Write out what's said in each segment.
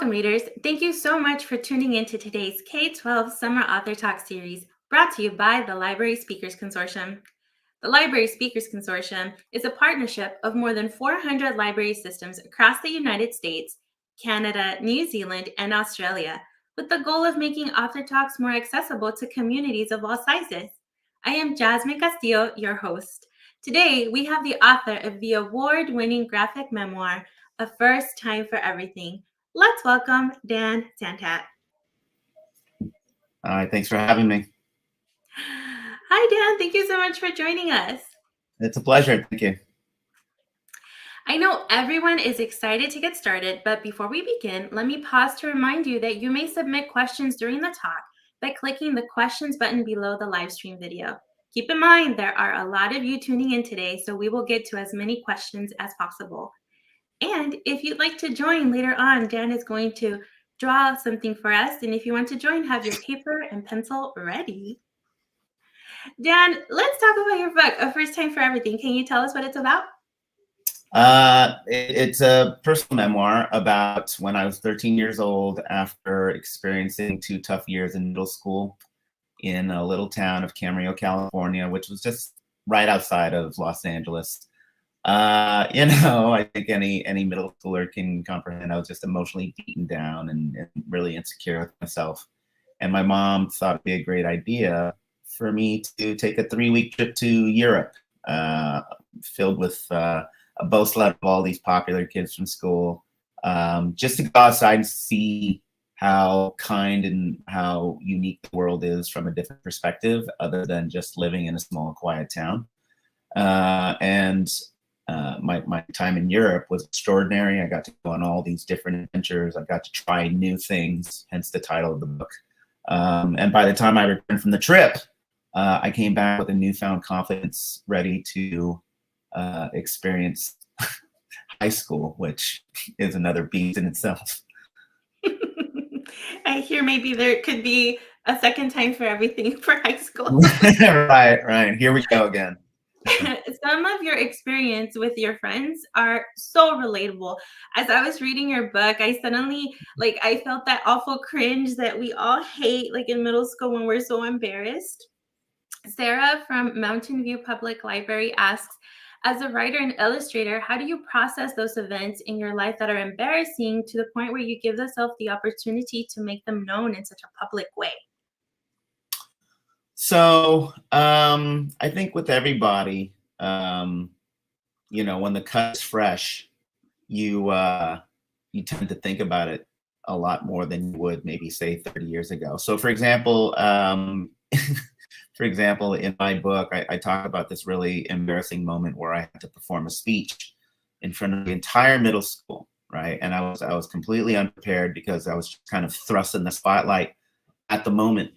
Welcome, readers. Thank you so much for tuning in to today's K-12 Summer Author Talk series, brought to you by the Library Speakers Consortium. The Library Speakers Consortium is a partnership of more than 400 library systems across the United States, Canada, New Zealand, and Australia, with the goal of making author talks more accessible to communities of all sizes. I am Jasmine Castillo, your host. Today, we have the author of the award-winning graphic memoir, A First Time for Everything. Let's welcome Dan Santat. Hi, thanks for having me. Hi, Dan. Thank you so much for joining us. It's a pleasure. Thank you. I know everyone is excited to get started, but before we begin, let me pause to remind you that you may submit questions during the talk by clicking the questions button below the live stream video. Keep in mind, there are a lot of you tuning in today, so we will get to as many questions as possible. And if you'd like to join later on, Dan is going to draw something for us. And if you want to join, have your paper and pencil ready. Dan, let's talk about your book, A First Time for Everything. Can you tell us what it's about? It's a personal memoir about when I was 13 years old after experiencing 2 tough years in middle school in a little town of Camarillo, California, which was just right outside of Los Angeles. I think any middle schooler can comprehend. I was just emotionally beaten down and really insecure with myself. And my mom thought it'd be a great idea for me to take a 3-week trip to Europe, filled with a bus load of all these popular kids from school, just to go outside and see how kind and how unique the world is from a different perspective, other than just living in a small, quiet town. My time in Europe was extraordinary. I got to go on all these different adventures. I got to try new things, hence the title of the book. And by the time I returned from the trip, I came back with a newfound confidence, ready to experience high school, which is another beast in itself. I hear maybe there could be a second time for everything for high school. Right. Here we go again. Some of your experience with your friends are so relatable. As I was reading your book, I suddenly, I felt that awful cringe that we all hate, in middle school when we're so embarrassed. Sarah from Mountain View Public Library asks, as a writer and illustrator, how do you process those events in your life that are embarrassing to the point where you give yourself the opportunity to make them known in such a public way? So I think with everybody, when the cut is fresh, you tend to think about it a lot more than you would maybe say 30 years ago. So for example, in my book, I talk about this really embarrassing moment where I had to perform a speech in front of the entire middle school, right? And I was completely unprepared because I was just kind of thrust in the spotlight at the moment.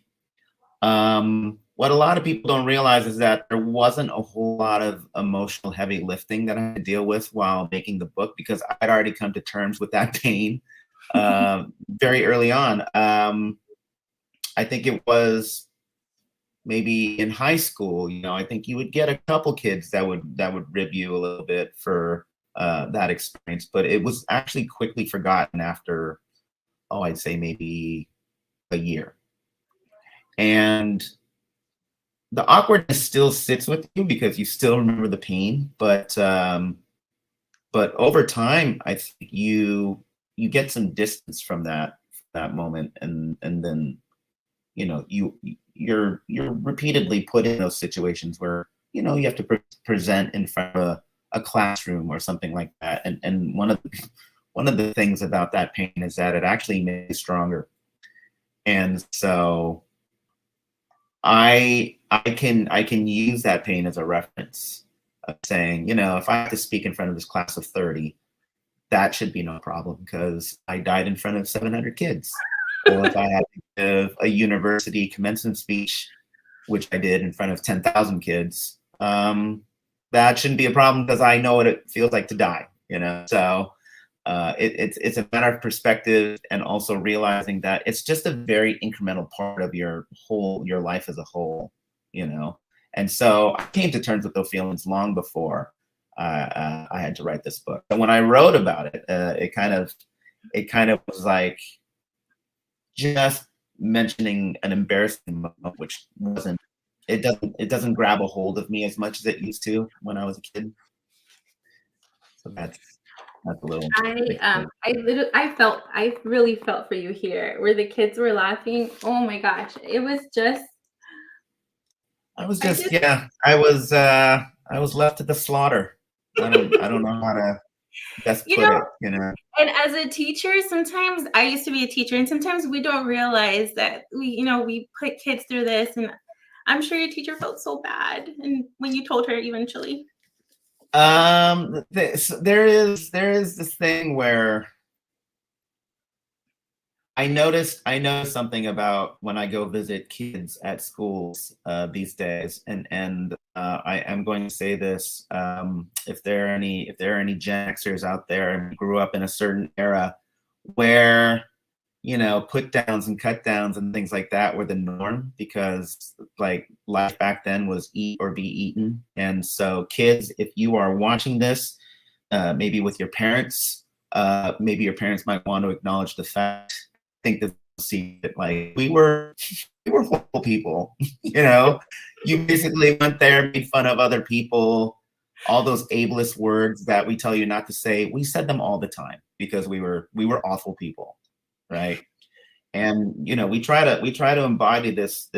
What a lot of people don't realize is that there wasn't a whole lot of emotional heavy lifting that I had to deal with while making the book, because I'd already come to terms with that pain very early on. I think it was maybe in high school, I think you would get a couple kids that would rib you a little bit for that experience, but it was actually quickly forgotten after, I'd say maybe a year. And the awkwardness still sits with you because you still remember the pain, but over time, I think you get some distance from that moment, and then you're repeatedly put in those situations where you have to present in front of a classroom or something like that, and one of the things about that pain is that it actually makes you stronger. And so I can use that pain as a reference of saying, if I have to speak in front of this class of 30, that should be no problem because I died in front of 700 kids. Or if I had to give a university commencement speech, which I did in front of 10,000 kids, that shouldn't be a problem because I know what it feels like to die, So it's a matter of perspective, and also realizing that it's just a very incremental part of your life as a whole, And so I came to terms with those feelings long before I had to write this book. And when I wrote about it, it kind of was like just mentioning an embarrassing moment, which wasn't, it doesn't grab a hold of me as much as it used to when I was a kid. So that's a little. I really felt for you here, where the kids were laughing. Oh my gosh, it was just. I was I just, just, yeah, I was left to the slaughter. I don't know how to best you put know, it, you know. and as a teacher, sometimes I used to be a teacher, and sometimes we don't realize that we put kids through this, and I'm sure your teacher felt so bad, and when you told her eventually. There is this thing where I noticed something about when I go visit kids at schools these days, and I am going to say this: if there are any Gen Xers out there and grew up in a certain era where, you know, put downs and cut downs and things like that were the norm, because like life back then was eat or be eaten. And so kids, if you are watching this, maybe with your parents, maybe your parents might want to acknowledge the fact, think that see it, like we were horrible people. You know, you basically went there, made fun of other people, all those ableist words that we tell you not to say, we said them all the time because we were awful people, right? And you know, we try to embody this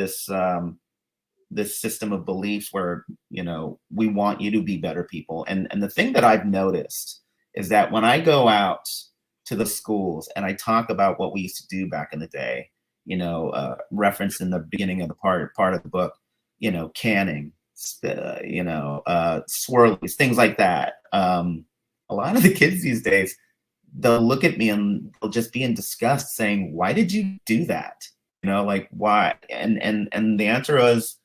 system of beliefs where, you know, we want you to be better people. And the thing that I've noticed is that when I go out to the schools and I talk about what we used to do back in the day, you know, referenced in the beginning of the part of the book, you know, canning, you know, swirlies, things like that. A lot of the kids these days, they'll look at me and they'll just be in disgust, saying, "Why did you do that? You know, like why?" And the answer was,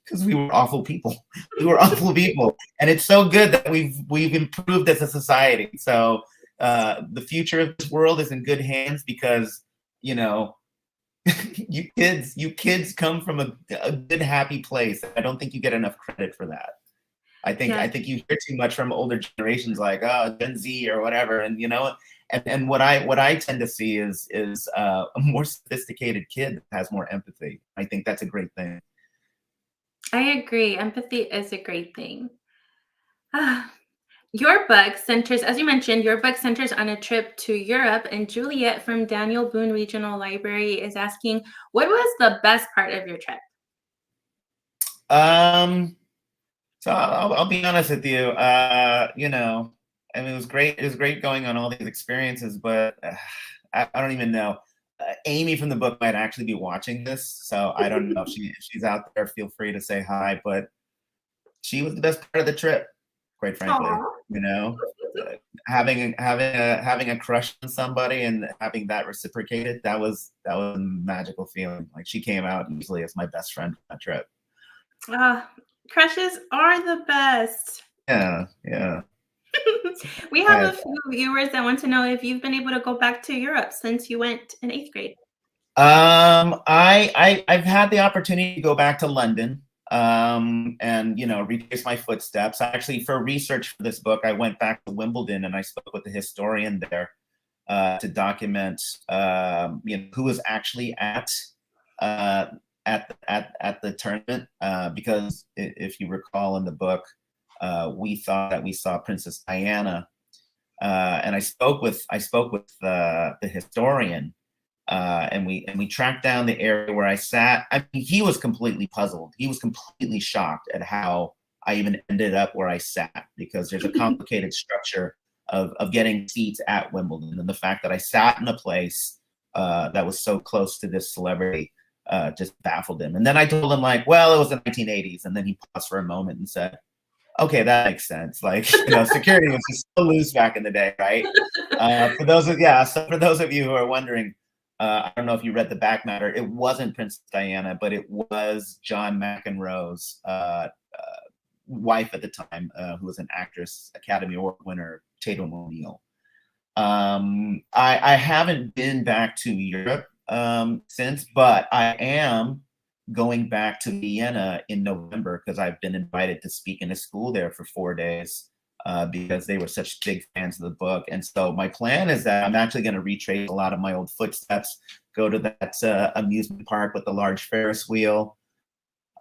because we were awful people. We were awful people, and it's so good that we've improved as a society. So the future of this world is in good hands because, you know, you kids come from a good, happy place. I don't think you get enough credit for that. Yeah. I think you hear too much from older generations, like, oh, Gen Z or whatever, and you know, and what I tend to see is a more sophisticated kid that has more empathy. I think that's a great thing. I agree. Empathy is a great thing. Ah, your book centers, as you mentioned, your book centers on a trip to Europe, and Juliet from Daniel Boone Regional Library is asking, what was the best part of your trip? Um, so I'll be honest with you. You know, I mean, it was great. It was great going on all these experiences, but I don't even know. Amy from the book might actually be watching this, so I don't know if if she's out there. Feel free to say hi, but she was the best part of the trip, quite frankly. Aw. You know, having a crush on somebody and having that reciprocated, that was a magical feeling. Like she came out easily as my best friend on that trip. Ah, crushes are the best. Yeah, yeah. We have a few viewers that want to know if you've been able to go back to Europe since you went in eighth grade. I've had the opportunity to go back to London, and you know, retrace my footsteps. Actually, for research for this book, I went back to Wimbledon and I spoke with the historian there to document, you know, who was actually uh, at the tournament. Because if you recall in the book, we thought that we saw Princess Diana, and I spoke with the historian, and we tracked down the area where I sat. I mean, he was completely puzzled. He was completely shocked at how I even ended up where I sat, because there's a complicated structure of getting seats at Wimbledon, and the fact that I sat in a place that was so close to this celebrity just baffled him. And then I told him, like, well, it was the 1980s, and then he paused for a moment and said, okay, that makes sense. Like, you know, security was just so loose back in the day, right? So for those of you who are wondering, I don't know if you read the back matter. It wasn't Princess Diana, but it was John McEnroe's wife at the time, who was an actress, Academy Award winner, Tatum O'Neal. I haven't been back to Europe since, but I am going back to Vienna in November because I've been invited to speak in a school there for 4 days because they were such big fans of the book. And so my plan is that I'm actually going to retrace a lot of my old footsteps, go to that amusement park with the large Ferris wheel,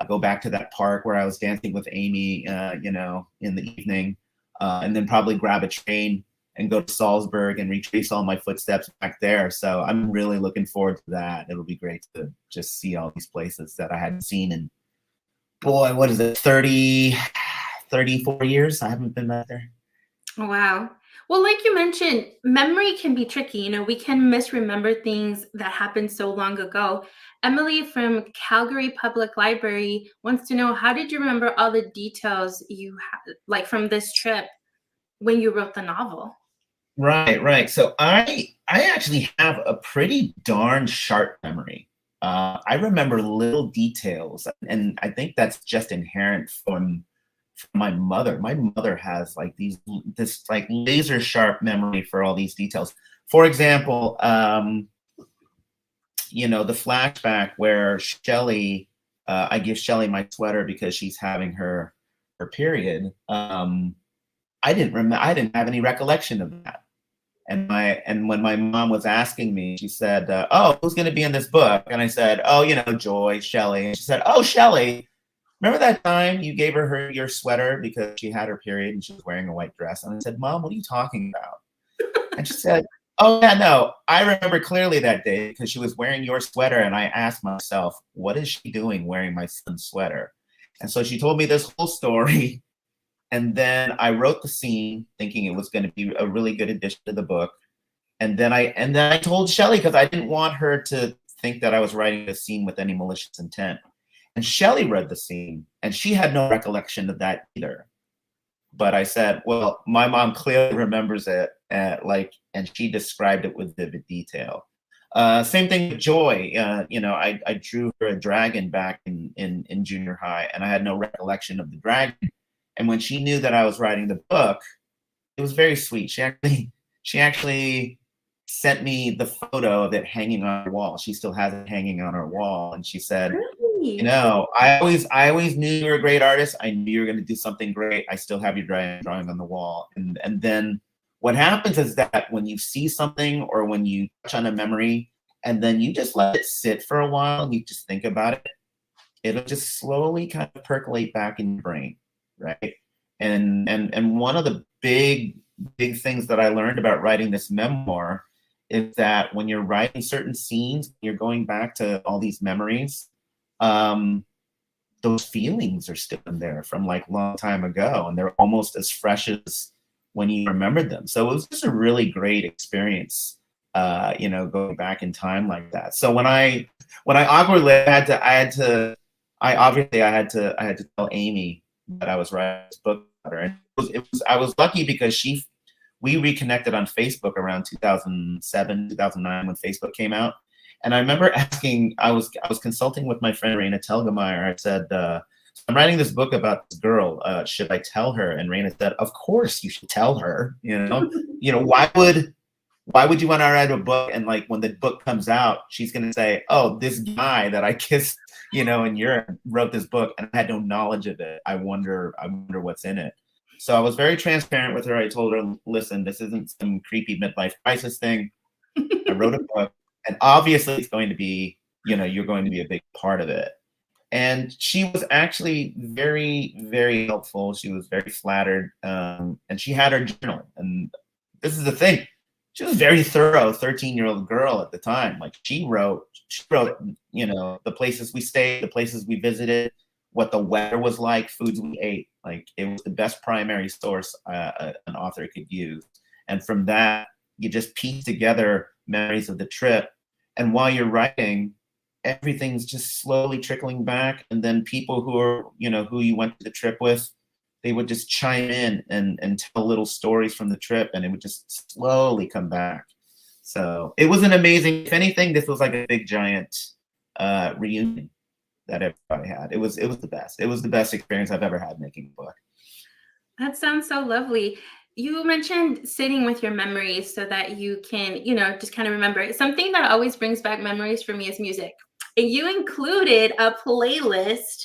go back to that park where I was dancing with Amy, in the evening, and then probably grab a train and go to Salzburg and retrace all my footsteps back there. So I'm really looking forward to that. It'll be great to just see all these places that I hadn't seen in, boy, what is it, 34 years? I haven't been back there. Wow. Well, like you mentioned, memory can be tricky. We can misremember things that happened so long ago. Emily from Calgary Public Library wants to know, how did you remember all the details you had, like from this trip when you wrote the novel? Right. So I actually have a pretty darn sharp memory. I remember little details, and I think that's just inherent from my mother. My mother has like this like laser sharp memory for all these details. For example, the flashback where Shelley, I give Shelley my sweater because she's having her period. I didn't have any recollection of that. And when my mom was asking me, she said, "Oh, who's going to be in this book?" And I said, "Oh, Joy, Shelley." And she said, "Oh, Shelley, remember that time you gave her your sweater because she had her period and she was wearing a white dress?" And I said, "Mom, what are you talking about?" And she said, "Oh, yeah, no, I remember clearly that day because she was wearing your sweater." And I asked myself, what is she doing wearing my son's sweater? And so she told me this whole story. And then I wrote the scene thinking it was going to be a really good addition to the book. And then I told Shelley because I didn't want her to think that I was writing the scene with any malicious intent. And Shelley read the scene and she had no recollection of that either. But I said, well, my mom clearly remembers it, and she described it with vivid detail. Same thing with Joy. I drew her a dragon back in junior high, and I had no recollection of the dragon. And when she knew that I was writing the book, it was very sweet. She actually sent me the photo of it hanging on her wall. She still has it hanging on her wall, and she said, Really? I always knew you were a great artist. I knew you were going to do something great. I still have your drawing on the wall. And then what happens is that when you see something or when you touch on a memory and then you just let it sit for a while and you just think about it, it'll just slowly kind of percolate back in your brain, right? And one of the big things that I learned about writing this memoir is that when you're writing certain scenes, you're going back to all these memories. Those feelings are still in there from like a long time ago, and they're almost as fresh as when you remembered them. So it was just a really great experience, going back in time like that. So when I awkwardly I had to tell Amy that I was writing this book about her, and I was lucky because we reconnected on Facebook around 2007, 2009 when Facebook came out. And I remember asking, I was consulting with my friend Raina Telgemeier. I said, I'm writing this book about this girl. Should I tell her? And Raina said, of course you should tell her. Why would you want to write a book? And like when the book comes out, she's going to say, oh, this guy that I kissed, in Europe wrote this book and I had no knowledge of it. I wonder what's in it. So I was very transparent with her. I told her, listen, this isn't some creepy midlife crisis thing. I wrote a book. And obviously it's going to be, you're going to be a big part of it. And she was actually very, very helpful. She was very flattered. And she had her journal. And this is the thing. She was very thorough, 13-year-old girl at the time. Like she wrote, the places we stayed, the places we visited, what the weather was like, foods we ate. Like it was the best primary source an author could use. And from that, you just piece together memories of the trip. And while you're writing, everything's just slowly trickling back. And then people who you went to the trip with, they would just chime in and tell little stories from the trip, and it would just slowly come back. So it was an amazing, if anything, this was like a big giant reunion that everybody had. It was the best. It was the best experience I've ever had making a book. That sounds so lovely. You mentioned sitting with your memories so that you can, just kind of remember it. Something that always brings back memories for me is music. And you included a playlist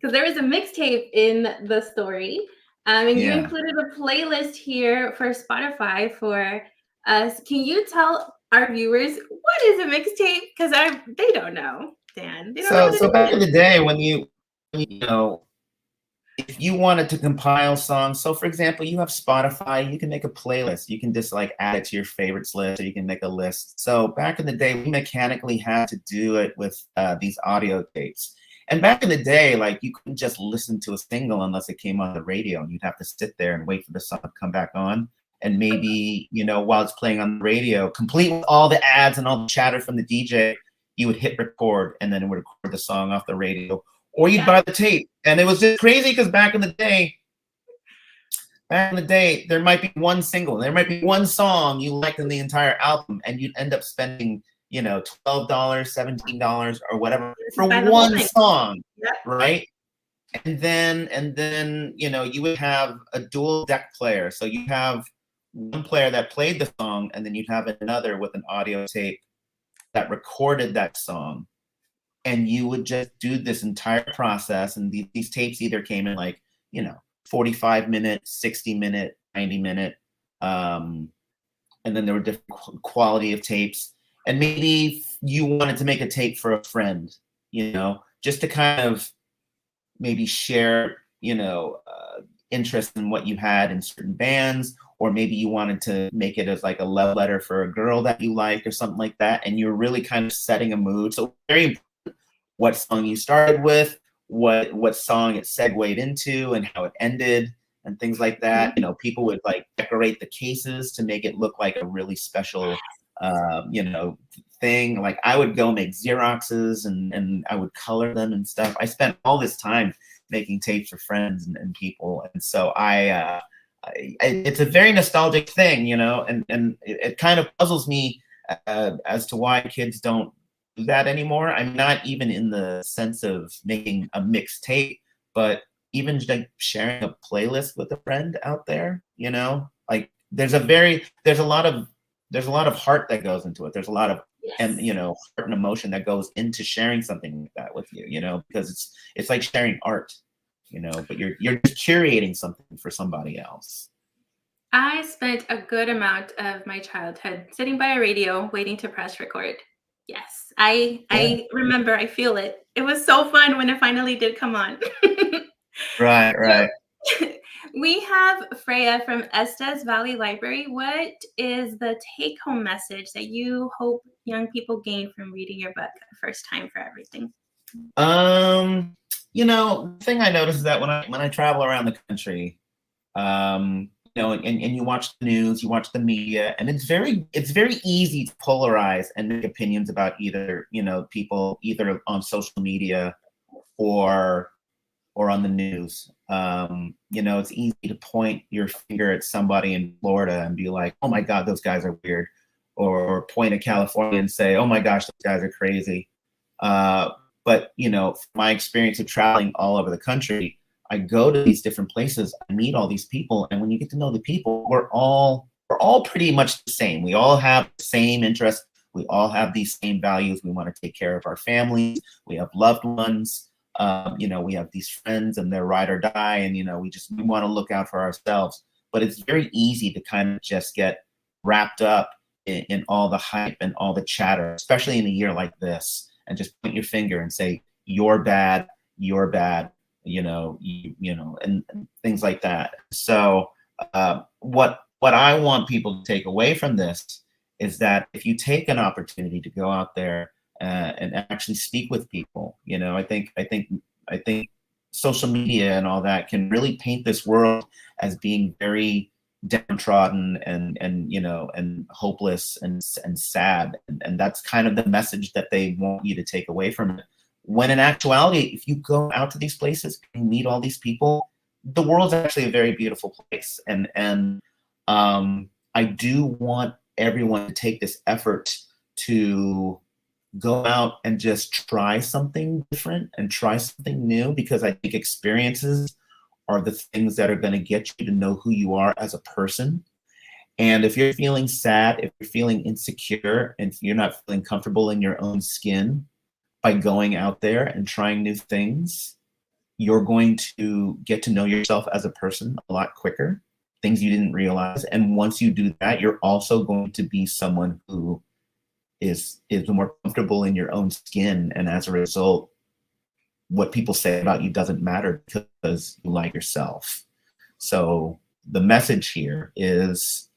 because there was a mixtape in the story. And you Yeah. included a playlist here for Spotify for us. Can you tell our viewers what is a mixtape? Because they don't know, Dan. They don't know So what it back in is. the day when you know, if you wanted to compile songs, so for example, you have Spotify, you can make a playlist. You can just like add it to your favorites list, or you can make a list. So back in the day, we mechanically had to do it with these audio tapes. And back in the day, like you couldn't just listen to a single unless it came on the radio, and you'd have to sit there and wait for the song to come back on. And maybe, while it's playing on the radio, complete with all the ads and all the chatter from the DJ, you would hit record, and then it would record the song off the radio, or you'd buy the tape. And it was just crazy because back in the day, there might be one single, there might be one song you liked in the entire album, and you'd end up spending, $12, $17 or whatever for one song, Yep. right? And then you would have a dual deck player. So you have one player that played the song, and then you'd have another with an audio tape that recorded that song. And you would just do this entire process. And these tapes either came in like, 45-minute, 60-minute, 90-minute. And then there were different quality of tapes. And maybe you wanted to make a tape for a friend, just to kind of maybe share, interest in what you had in certain bands, or maybe you wanted to make it as like a love letter for a girl that you like or something like that. And you're really kind of setting a mood. So very important what song you started with, what song it segued into, and how it ended, and things like that. People would like decorate the cases to make it look like a really special, thing. Like I would go make Xeroxes and I would color them and stuff. I spent all this time making tapes for friends and people, and so it's a very nostalgic thing, and it kind of puzzles me as to why kids don't do that anymore. I'm not even in the sense of making a mixtape, but even like sharing a playlist with a friend out there, like there's a lot of heart that goes into it. There's a lot of heart and emotion that goes into sharing something like that with you, because it's like sharing art, but you're just curating something for somebody else. I spent a good amount of my childhood sitting by a radio waiting to press record. Yes, I remember. I feel it. It was so fun when it finally did come on. Right. So, we have Freya from Estes Valley Library. What is the take-home message that you hope young people gain from reading your book, First Time for Everything? The thing I notice is that when I travel around the country, and you watch the news, you watch the media, and it's very easy to polarize and make opinions about either, people either on social media or on the news. It's easy to point your finger at somebody in Florida and be like, oh my God, those guys are weird. Or point at California and say, oh my gosh, those guys are crazy. But, my experience of traveling all over the country, I go to these different places, I meet all these people, and when you get to know the people, we're all pretty much the same. We all have the same interests. We all have these same values. We want to take care of our families. We have loved ones. We have these friends, and they're ride or die, and we want to look out for ourselves. But it's very easy to kind of just get wrapped up in all the hype and all the chatter, especially in a year like this, and just point your finger and say, you're bad, and things like that. So what I want people to take away from this is that if you take an opportunity to go out there and actually speak with people, I think social media and all that can really paint this world as being very downtrodden and hopeless and sad, and that's kind of the message that they want you to take away from it. When in actuality, if you go out to these places and meet all these people, the world's actually a very beautiful place. And I do want everyone to take this effort to go out and just try something different and try something new, because I think experiences are the things that are going to get you to know who you are as a person. And if you're feeling sad, if you're feeling insecure, and if you're not feeling comfortable in your own skin, by going out there and trying new things, you're going to get to know yourself as a person a lot quicker, things you didn't realize. And once you do that, you're also going to be someone who is more comfortable in your own skin. And as a result, what people say about you doesn't matter because you like yourself. So the message here is,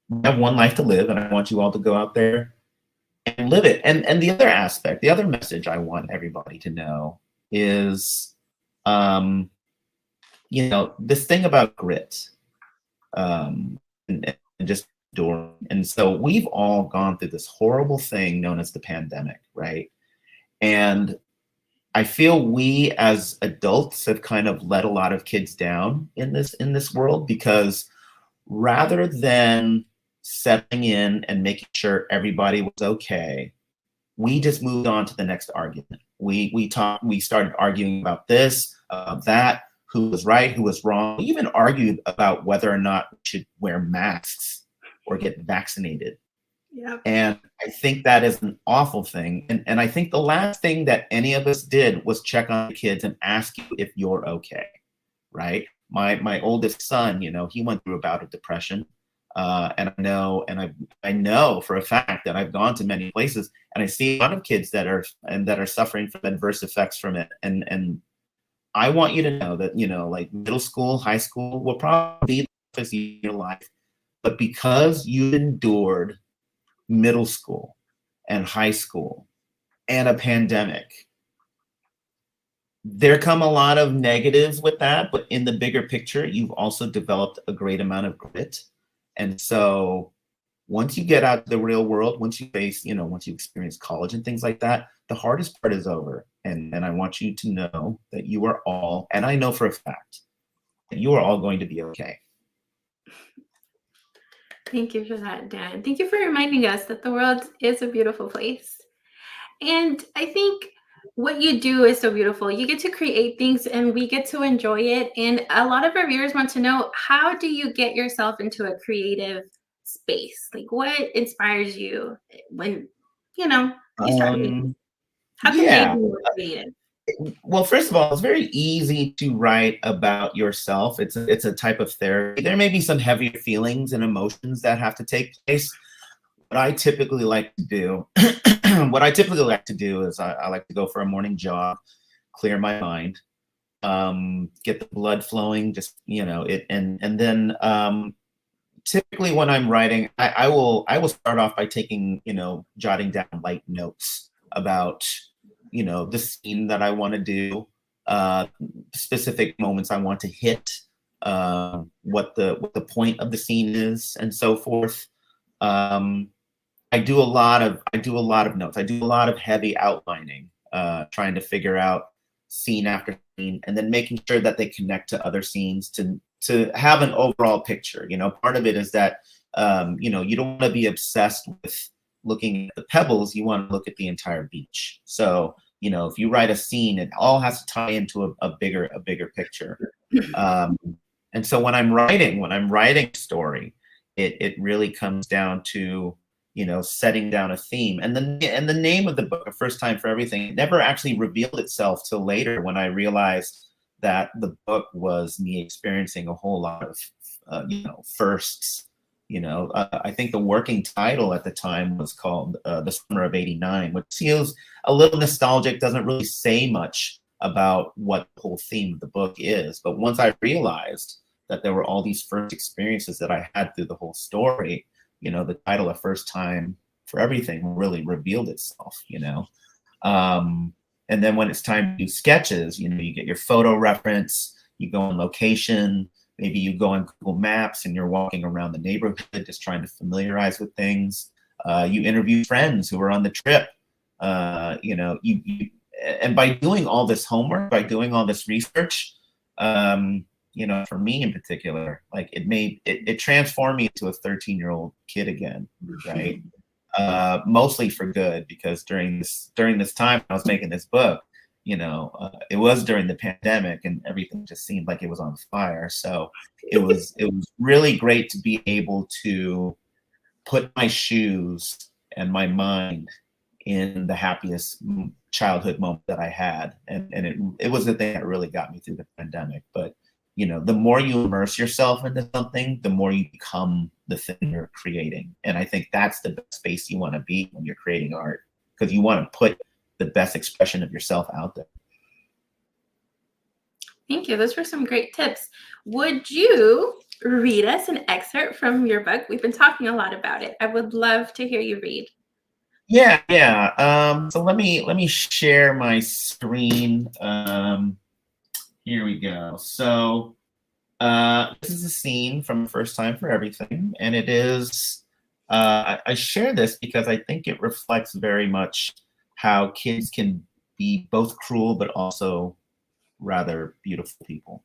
we have one life to live, and I want you all to go out there and live it. And the other aspect, the other message I want everybody to know is, you know, this thing about grit, and just enduring. And so we've all gone through this horrible thing known as the pandemic, right? And I feel we as adults have kind of let a lot of kids down in this world, because rather than settling in and making sure everybody was okay, we just moved on to the next argument. We started arguing about this, that, who was right, who was wrong. We even argued about whether or not we should wear masks or get vaccinated. Yep. And I think that is an awful thing. And I think the last thing that any of us did was check on the kids and ask you if you're okay, right? My oldest son, you know, he went through a bout of depression. And I know for a fact that I've gone to many places and I see a lot of kids that are suffering from adverse effects from it. And I want you to know that, you know, like middle school, high school will probably be the toughest year of your life, but because you endured middle school and high school and a pandemic, there come a lot of negatives with that, but in the bigger picture, you've also developed a great amount of grit. And so once you get out to the real world, once you face, you know, once you experience college and things like that, the hardest part is over. And I want you to know that you are all, and I know for a fact, that you are all going to be okay. Thank you for that, Dan. Thank you for reminding us that the world is a beautiful place. And I think what you do is so beautiful. You get to create things and we get to enjoy it. And a lot of our viewers want to know, how do you get yourself into a creative space? Like, what inspires you when, you know, you start making? How can they Yeah. be more creative? Well, first of all, it's very easy to write about yourself. It's a type of therapy. There may be some heavier feelings and emotions that have to take place. What I typically like to do, is I like to go for a morning jog, clear my mind, get the blood flowing, just, you know, and then typically when I'm writing, I will start off by taking, you know, jotting down light notes about, you know, the scene that I want to do, specific moments I want to hit, what the point of the scene is, and so forth. I do a lot of notes. I do a lot of heavy outlining, trying to figure out scene after scene, and then making sure that they connect to other scenes to have an overall picture. You know, part of it is that, you know, you don't want to be obsessed with looking at the pebbles. You want to look at the entire beach. So, you know, if you write a scene, it all has to tie into a bigger picture. And so when I'm writing a story, it really comes down to, you know, setting down a theme. And the name of the book, A First Time for Everything, it never actually revealed itself till later, when I realized that the book was me experiencing a whole lot of, you know, firsts. You know, I think the working title at the time was called The Summer of '89, which feels a little nostalgic, doesn't really say much about what the whole theme of the book is. But once I realized that there were all these first experiences that I had through the whole story, you know, the title, A First Time for Everything, really revealed itself, you know. And then when it's time to do sketches, you know, you get your photo reference, you go on location, maybe you go on Google Maps and you're walking around the neighborhood just trying to familiarize with things. You interview friends who are on the trip. You know, and by doing all this homework, by doing all this research, you know, for me in particular, like it transformed me into a 13-year-old kid again, right? Mostly for good, because during this time I was making this book, you know, it was during the pandemic and everything just seemed like it was on fire. So it was really great to be able to put my shoes and my mind in the happiest childhood moment that I had. And it was the thing that really got me through the pandemic. But, you know, the more you immerse yourself into something, the more you become the thing you're creating. And I think that's the best space you want to be when you're creating art, because you want to put the best expression of yourself out there. Thank you. Those were some great tips. Would you read us an excerpt from your book? We've been talking a lot about it. I would love to hear you read. Yeah. So let me share my screen. Here we go. So this is a scene from First Time for Everything, and it is. I share this because I think it reflects very much how kids can be both cruel but also rather beautiful people.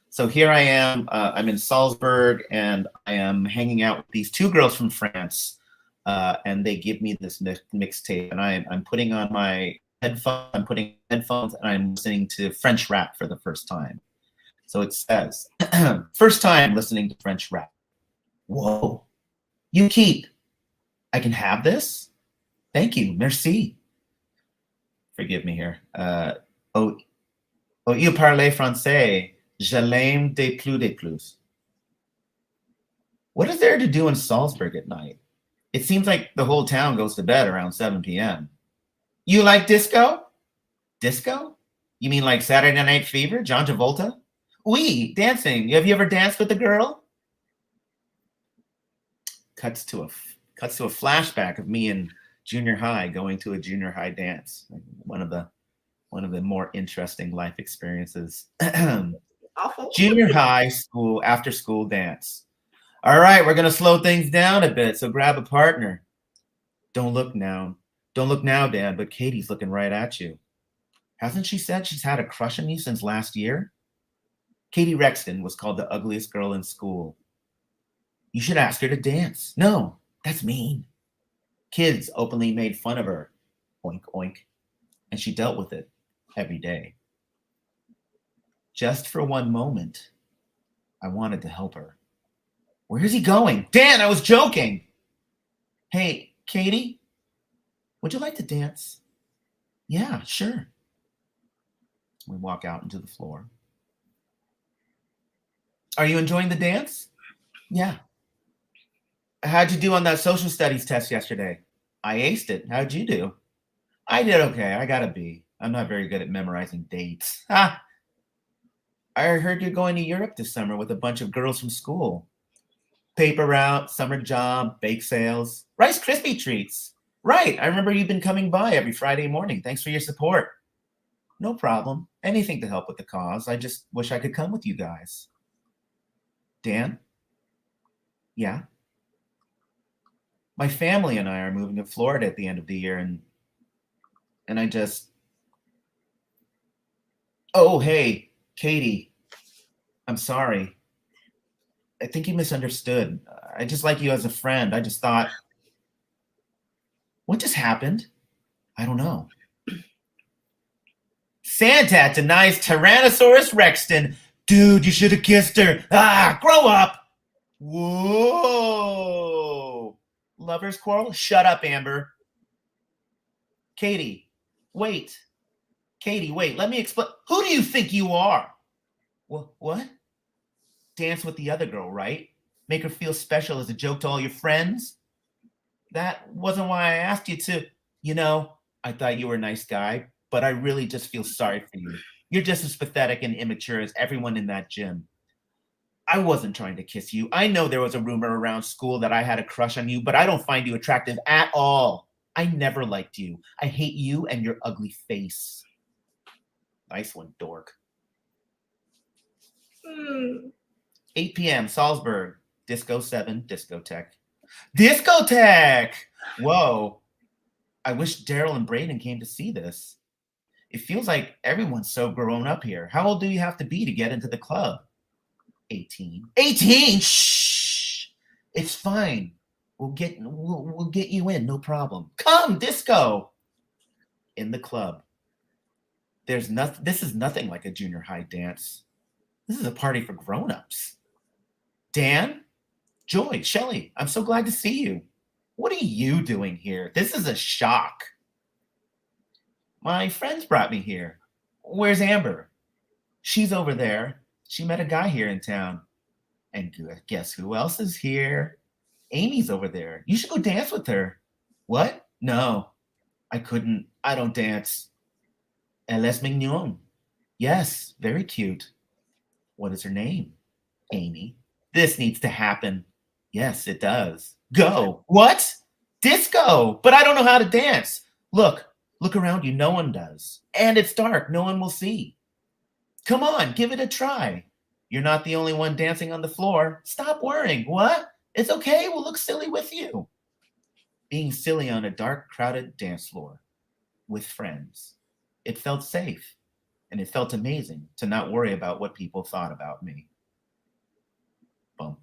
So here I am. I'm in Salzburg, and I am hanging out with these two girls from France, and they give me this mixtape, and I'm putting on my headphones. I'm putting headphones, and I'm listening to French rap for the first time. So it says, first time listening to French rap. Whoa, you keep. I can have this? Thank you, merci. Forgive me here. Oh, il parle français. Je l'aime des plus. What is there to do in Salzburg at night? It seems like the whole town goes to bed around 7 p.m. You like disco? Disco? You mean like Saturday Night Fever, John Travolta? Oui, dancing. Have you ever danced with a girl? Cuts to a flashback of me in junior high going to a junior high dance. One of the more interesting life experiences. Awful. Junior high school after school dance. All right, we're gonna slow things down a bit, so grab a partner. Don't look now, Dan, but Katie's looking right at you. Hasn't she said she's had a crush on you since last year? Katie Rexton was called the ugliest girl in school. You should ask her to dance. No, that's mean. Kids openly made fun of her. Oink, oink. And she dealt with it every day. Just for one moment, I wanted to help her. Where is he going? Dan, I was joking. Hey, Katie, would you like to dance? Yeah, sure. We walk out into the floor. Are you enjoying the dance? Yeah. How'd you do on that social studies test yesterday? I aced it. How'd you do? I did okay. I got a B. I'm not very good at memorizing dates. Ah, I heard you're going to Europe this summer with a bunch of girls from school. Paper route, summer job, bake sales, Rice Krispie treats. Right. I remember you've been coming by every Friday morning. Thanks for your support. No problem. Anything to help with the cause. I just wish I could come with you guys. Dan? Yeah? My family and I are moving to Florida at the end of the year, and I just... Oh, hey, Katie. I'm sorry. I think you misunderstood. I just like you as a friend. I just thought... What just happened? I don't know. Santat denies Tyrannosaurus Rexton. Dude, you should have kissed her. Ah, grow up. Whoa. Lovers quarrel? Shut up, Amber. Katie, wait. Katie, wait. Let me explain. Who do you think you are? What? Dance with the other girl, right? Make her feel special as a joke to all your friends? That wasn't why I asked you to. You know, I thought you were a nice guy, but I really just feel sorry for you. You're just as pathetic and immature as everyone in that gym. I wasn't trying to kiss you. I know there was a rumor around school that I had a crush on you, but I don't find you attractive at all. I never liked you. I hate you and your ugly face. Nice one, dork. 8 p.m., Salzburg. Disco 7, discotheque. Discotheque! Whoa. I wish Daryl and Braden came to see this. It feels like everyone's so grown up here. How old do you have to be to get into the club? 18. 18? Shh! It's fine. We'll get you in, no problem. Come, disco! In the club. This is nothing like a junior high dance. This is a party for grown-ups. Dan? Joy, Shelley, I'm so glad to see you. What are you doing here? This is a shock. My friends brought me here. Where's Amber? She's over there. She met a guy here in town. And guess who else is here? Amy's over there. You should go dance with her. What? No, I couldn't. I don't dance. Elle est mignonne. Yes, very cute. What is her name? Amy. This needs to happen. Yes, it does. Go. What? Disco. But I don't know how to dance. Look around you. No one does. And it's dark. No one will see. Come on, give it a try. You're not the only one dancing on the floor. Stop worrying. What? It's okay. We'll look silly with you. Being silly on a dark, crowded dance floor with friends. It felt safe, and it felt amazing to not worry about what people thought about me. Bump.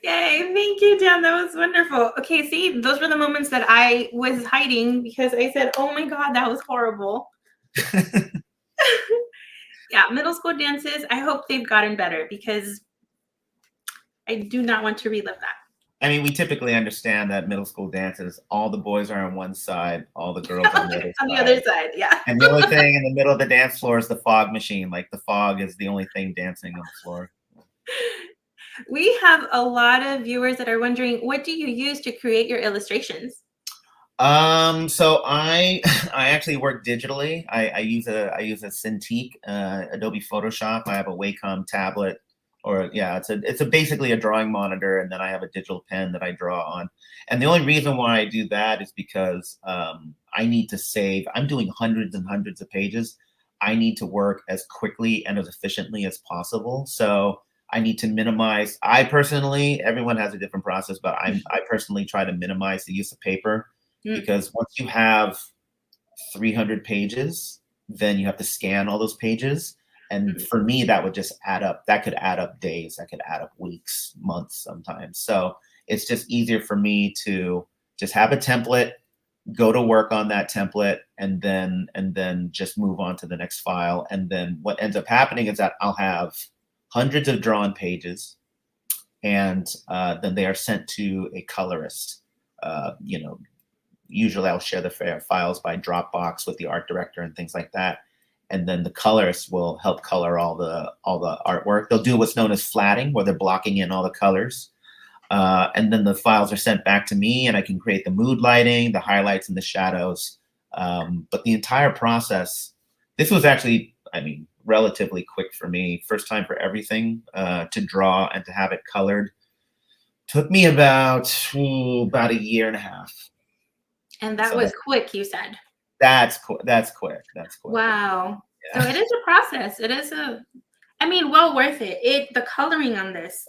Yay, thank you, Dan. That was wonderful. Okay, see, those were the moments that I was hiding because I said, oh my God, that was horrible. Yeah, middle school dances, I hope they've gotten better because I do not want to relive that. I mean, we typically understand that middle school dances, all the boys are on one side, all the girls on the other side. On the other side, yeah. And the only thing in the middle of the dance floor is the fog machine. Like the fog is the only thing dancing on the floor. We have a lot of viewers that are wondering, what do you use to create your illustrations? So I actually work digitally. I use a Cintiq, Adobe Photoshop. I have a Wacom tablet, or yeah, it's basically a drawing monitor, and then I have a digital pen that I draw on. And the only reason why I do that is because I need to save. I'm doing hundreds and hundreds of pages. I need to work as quickly and as efficiently as possible. So I need to minimize. I personally, everyone has a different process, but I personally try to minimize the use of paper. Because once you have 300 pages, then you have to scan all those pages. And for me, that would just add up. That could add up days. That could add up weeks, months sometimes. So it's just easier for me to just have a template, go to work on that template, and then just move on to the next file. And then what ends up happening is that I'll have hundreds of drawn pages, and then they are sent to a colorist. Usually I'll share the files by Dropbox with the art director and things like that. And then the colorist will help color all the artwork. They'll do what's known as flatting, where they're blocking in all the colors. And then the files are sent back to me, and I can create the mood lighting, the highlights, and the shadows. But the entire process, this was actually, relatively quick for me. First time for everything to draw and to have it colored. Took me about a year and a half. And that was quick, you said. That's quick. Wow. Yeah. So it is a process. It is well worth it. The coloring on this,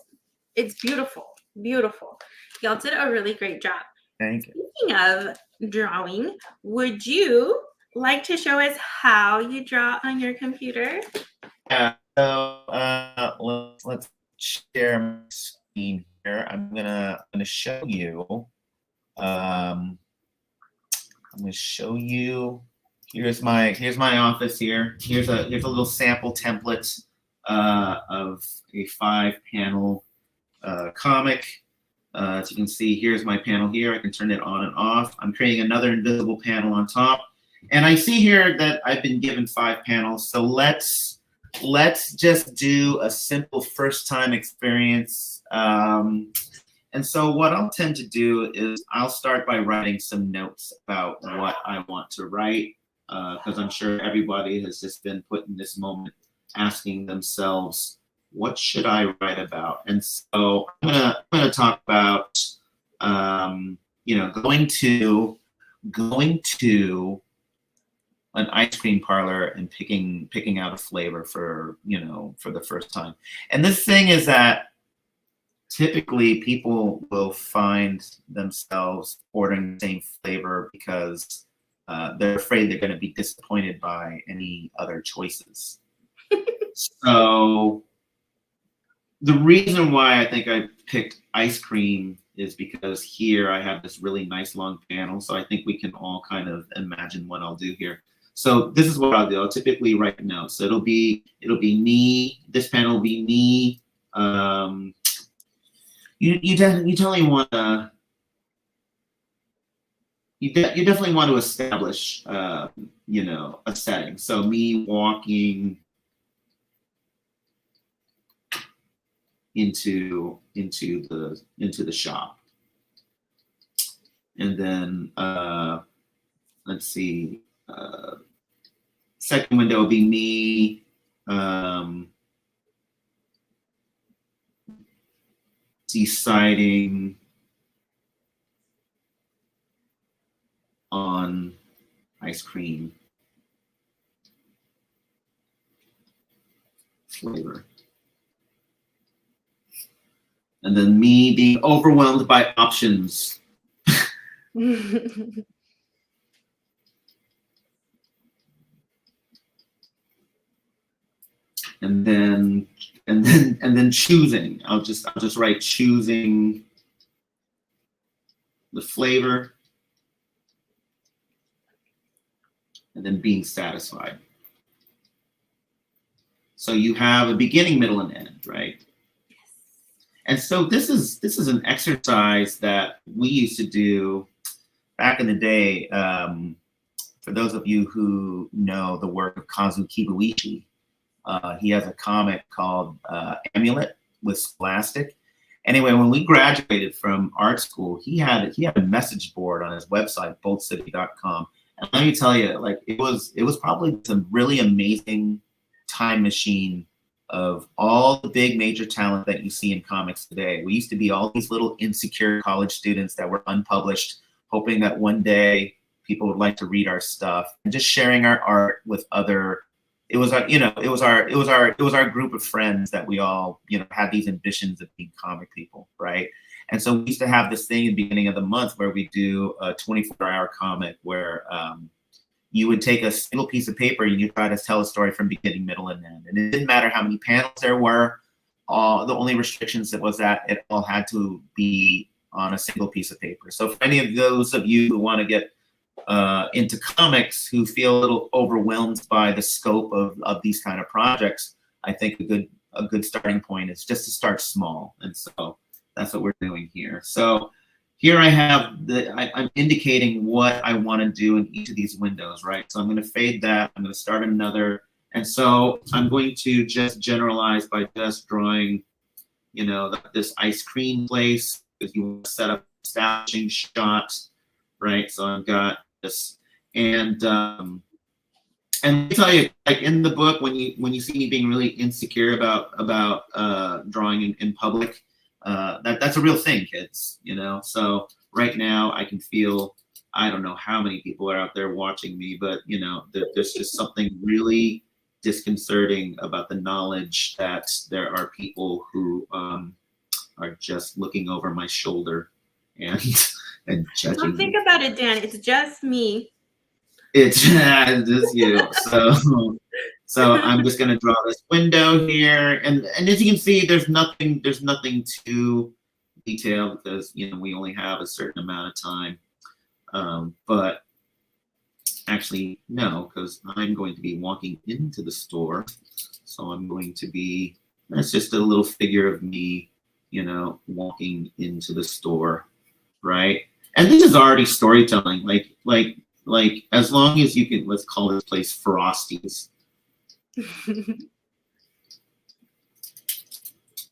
it's beautiful. Beautiful. Y'all did a really great job. Thank you. Speaking of drawing, would you like to show us how you draw on your computer? Yeah. So let's share my screen here. I'm gonna show you. I'm going to show you. Here's my office here. Here's a little sample template of a 5-panel comic. As you can see, here's my panel here. I can turn it on and off. I'm creating another invisible panel on top. And I see here that I've been given 5 panels. So let's just do a simple first time experience. And so what I'll tend to do is I'll start by writing some notes about what I want to write, because I'm sure everybody has just been put in this moment asking themselves, what should I write about? And so I'm gonna talk about going to an ice cream parlor and picking out a flavor for the first time. And this thing is that typically people will find themselves ordering the same flavor because they're afraid they're going to be disappointed by any other choices. So the reason why I think I picked ice cream is because here I have this really nice long panel. So I think we can all kind of imagine what I'll do here. So this is what I'll do. I'll typically write notes. So it'll be me. This panel will be me. You definitely want to you definitely want to establish, you know, a setting. So me walking into the shop, and then let's see, second window will be me deciding on ice cream flavor. And then me being overwhelmed by options. and then choosing. I'll just write choosing the flavor, and then being satisfied. So you have a beginning, middle, and end, right? Yes. And so this is an exercise that we used to do back in the day. For those of you who know the work of Kazu Kibuishi, he has a comic called Amulet with Scholastic. Anyway, when we graduated from art school, he had a message board on his website, boldcity.com. And let me tell you, like it was probably some really amazing time machine of all the big major talent that you see in comics today. We used to be all these little insecure college students that were unpublished, hoping that one day people would like to read our stuff, and just sharing our art with other. It was our, you know, it was our group of friends that we all, you know, had these ambitions of being comic people, right? And so we used to have this thing at the beginning of the month where we do a 24-hour comic where you would take a single piece of paper and you try to tell a story from beginning, middle, and end. And it didn't matter how many panels there were. The only restrictions that was that it all had to be on a single piece of paper. So for any of those of you who want to get into comics, who feel a little overwhelmed by the scope of these kind of projects, I think a good starting point is just to start small. And so that's what we're doing here. So here I have I'm indicating what I want to do in each of these windows, right? So I'm going to fade that. I'm going to start another. And so I'm going to just generalize by just drawing, you know, this ice cream place, because you want to set up establishing shots, right? So I've got this, and let me tell you, like in the book, when you see me being really insecure about drawing in public, that's a real thing, kids. You know, so right now I can feel, I don't know how many people are out there watching me, but you know, there's just something really disconcerting about the knowledge that there are people who are just looking over my shoulder and judging. Don't think about it, Dan. It's just me. It's just you. So I'm just gonna draw this window here, and as you can see, there's nothing too detailed because, you know, we only have a certain amount of time. But actually, no, because I'm going to be walking into the store, so I'm going to be. That's just a little figure of me, you know, walking into the store, right? And this is already storytelling, like as long as you can, let's call this place Frosty's. I'm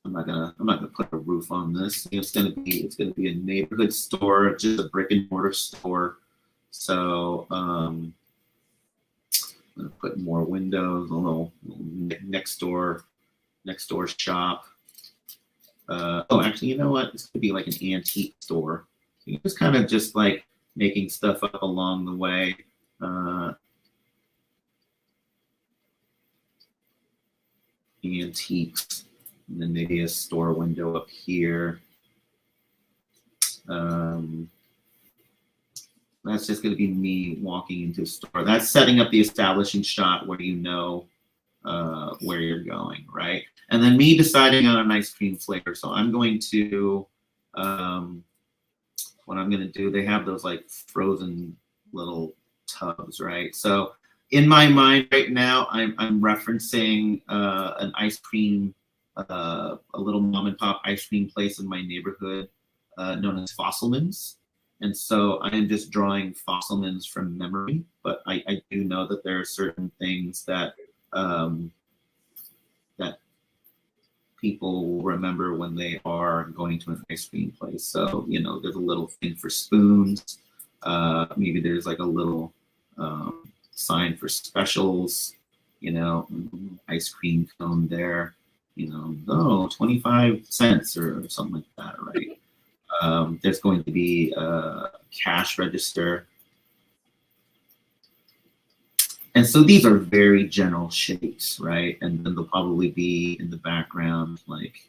not gonna put a roof on this. It's gonna be a neighborhood store, just a brick and mortar store. So I'm gonna put more windows, a little next door shop. Oh, actually, you know what? This could be like an antique store. You just kind of just like making stuff up along the way. Antiques, and then maybe a store window up here. That's just going to be me walking into a store. That's setting up the establishing shot where you know where you're going, right? And then me deciding on an ice cream flavor. So I'm going to, what I'm going to do, they have those like frozen little tubs, right? So in my mind right now, I'm referencing an ice cream, a little mom and pop ice cream place in my neighborhood known as Fosselman's. And so I am just drawing Fossilmans from memory, but I do know that there are certain things that that people will remember when they are going to an ice cream place. So, you know, there's a little thing for spoons. Maybe there's like a little sign for specials, you know, ice cream cone there, you know, oh, 25 cents or something like that, right? There's going to be a cash register. And so these are very general shapes, right? And then there'll probably be in the background like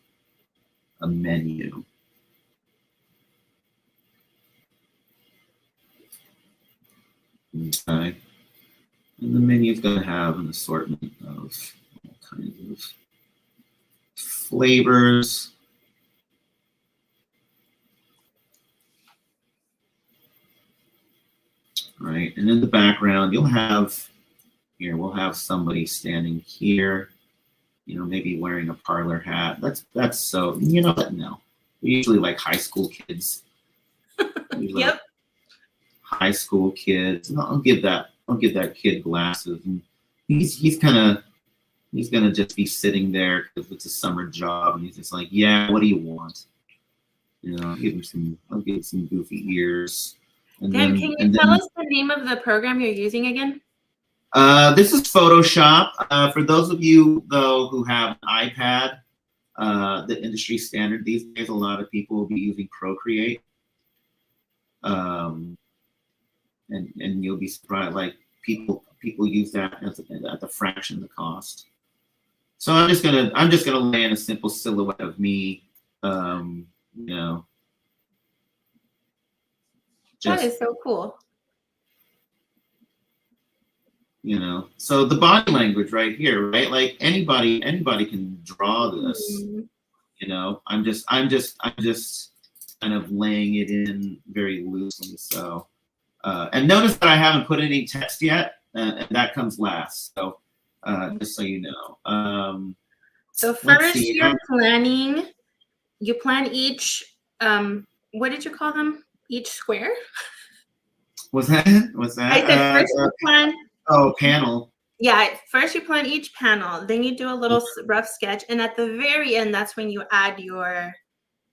a menu. Okay. And the menu is going to have an assortment of all kinds of flavors. Right. And in the background, you'll have here, we'll have somebody standing here, you know, maybe wearing a parlor hat. That's so, you know what? No. Usually like high school kids. Usually Yep. high school kids. And I'll give that kid glasses. And he's gonna just be sitting there because it's a summer job, and he's just like, yeah, what do you want? You know, I'll give him some goofy ears. And Dan, can you tell us the name of the program you're using again? This is Photoshop. For those of you though who have an iPad, the industry standard these days, a lot of people will be using Procreate. And you'll be surprised, like people use that at the fraction of the cost. So I'm just gonna lay in a simple silhouette of me, you know. That is so cool. You know, so the body language right here, right? Like anybody can draw this. You know, I'm just kind of laying it in very loosely. So, and notice that I haven't put any text yet, and that comes last. So, just so you know. So first, you're planning. You plan each. What did you call them? Each square. What's that? I said first you plan. Oh, panel. Yeah, first you plan each panel, then you do a little rough sketch, and at the very end, that's when you add your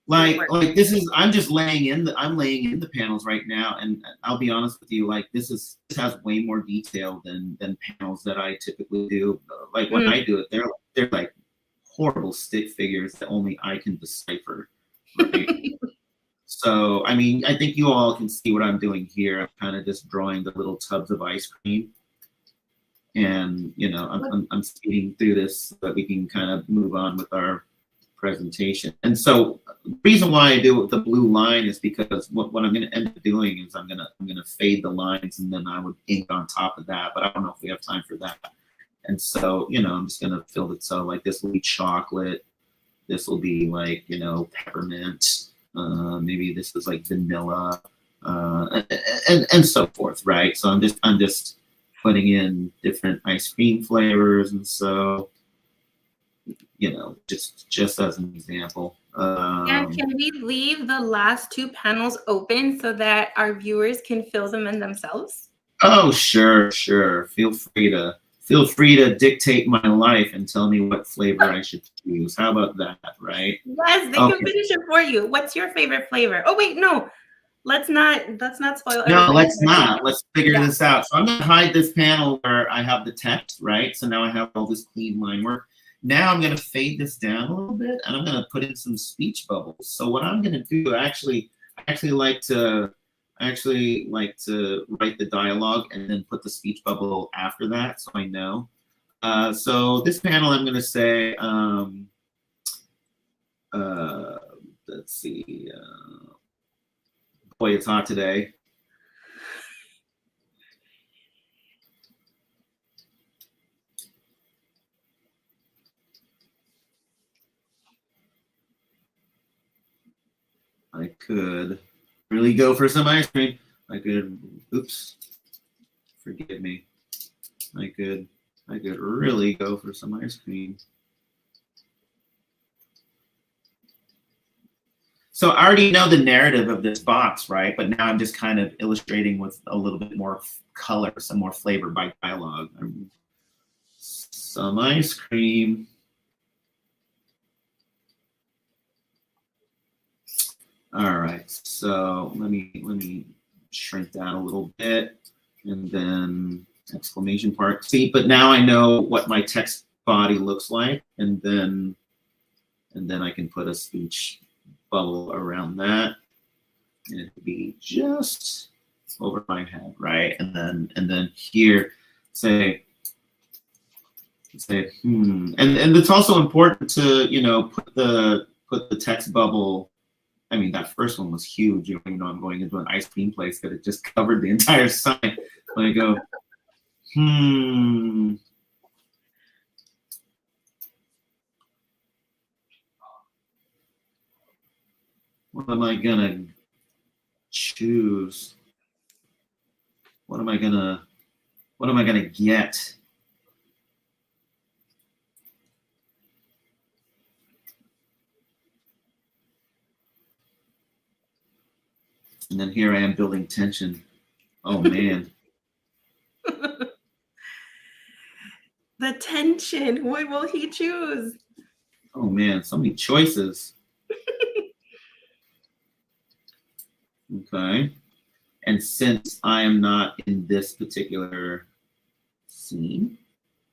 like this is I'm laying in the panels right now, and I'll be honest with you, like this has way more detail than panels that I typically do. Like when I do it, they're like horrible stick figures that only I can decipher. Right? So I mean, I think you all can see what I'm doing here. I'm kind of just drawing the little tubs of ice cream. And you know, I'm speeding through this so that we can kind of move on with our presentation. And so the reason why I do it with the blue line is because what I'm going to end up doing is I'm going to fade the lines, and then I would ink on top of that. But I don't know if we have time for that. And so, you know, I'm just going to fill it. So like this will be chocolate. This will be like, you know, peppermint. Maybe this is like vanilla, and so forth. Right. So I'm just putting in different ice cream flavors, and so, you know, just as an example. And can we leave the last two panels open so that our viewers can fill them in themselves? Oh, sure. Feel free to dictate my life and tell me what flavor I should choose. How about that, right? Yes, they can finish it for you. What's your favorite flavor? Oh wait, no. Let's not spoil everything. No, let's not. Let's figure this out. So I'm going to hide this panel where I have the text, right? So now I have all this clean line work. Now I'm going to fade this down a little bit, and I'm going to put in some speech bubbles. So what I'm going to do, I actually like to write the dialogue and then put the speech bubble after that, so I know. So this panel, I'm going to say, let's see. Boy, it's hot today. I could really go for some ice cream. I could, oops, forgive me. I could really go for some ice cream. So I already know the narrative of this box, right? But now I'm just kind of illustrating with a little bit more color, some more flavor by dialogue. Some ice cream. All right, so let me shrink that a little bit, and then exclamation part. See, but now I know what my text body looks like, and then I can put a speech bubble around that, and it'd be just over my head, right? And then here, say, and it's also important to, you know, put the text bubble. I mean, that first one was huge. You know, I'm going into an ice cream place that it just covered the entire sign. When I go, what am I gonna choose? What am I gonna get? And then here I am building tension. Oh man. The tension. What will he choose? Oh man, so many choices. Okay. And since I am not in this particular scene,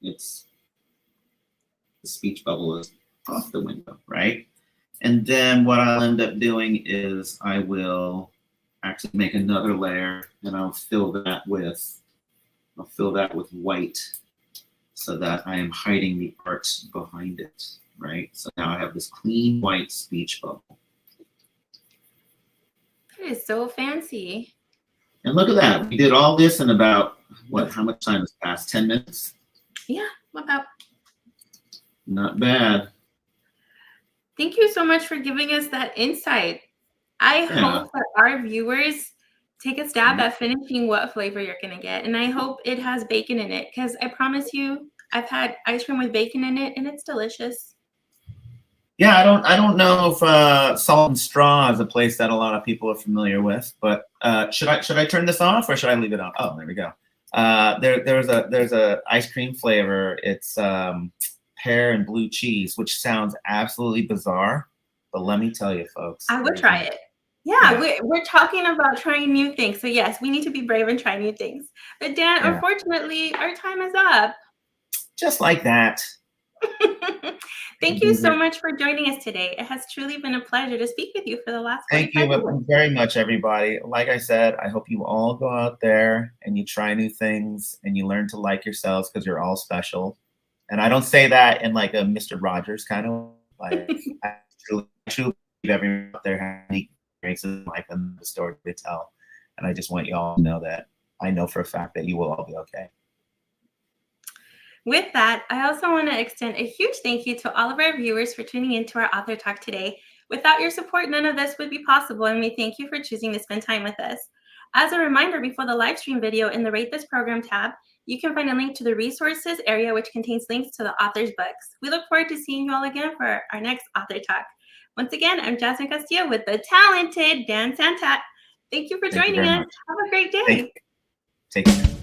it's the speech bubble is off the window, right? And then what I'll end up doing is I will actually make another layer, and I'll fill that with white, so that I am hiding the art behind it, right? So now I have this clean white speech bubble. That is so fancy. And look at that. We did all this in about, what, how much time has passed? 10 minutes? Yeah, about. Not bad. Thank you so much for giving us that insight. I hope that our viewers take a stab at finishing what flavor you're going to get. And I hope it has bacon in it, because I promise you, I've had ice cream with bacon in it and it's delicious. Yeah, I don't know if Salt and Straw is a place that a lot of people are familiar with, but should I turn this off or should I leave it on? Oh, there we go. There's a ice cream flavor. It's pear and blue cheese, which sounds absolutely bizarre, but let me tell you, folks, I would try it. Yeah. We're talking about trying new things. So yes, we need to be brave and try new things. But Dan, unfortunately, our time is up. Just like that. Thank you so much for joining us today. It has truly been a pleasure to speak with you for the last 45 minutes. Thank you very much, everybody. Like I said, I hope you all go out there and you try new things and you learn to like yourselves, because you're all special. And I don't say that in like a Mr. Rogers kind of like, I truly believe everyone out there has unique experiences in life and the story to tell. And I just want you all to know that I know for a fact that you will all be okay. With that, I also want to extend a huge thank you to all of our viewers for tuning into our author talk today. Without your support, none of this would be possible, and we thank you for choosing to spend time with us. As a reminder, before the live stream video in the Rate This Program tab, you can find a link to the resources area, which contains links to the author's books. We look forward to seeing you all again for our next author talk. Once again, I'm Jasmine Castillo with the talented Dan Santat. Thank you for joining us. Have a great day. Take care.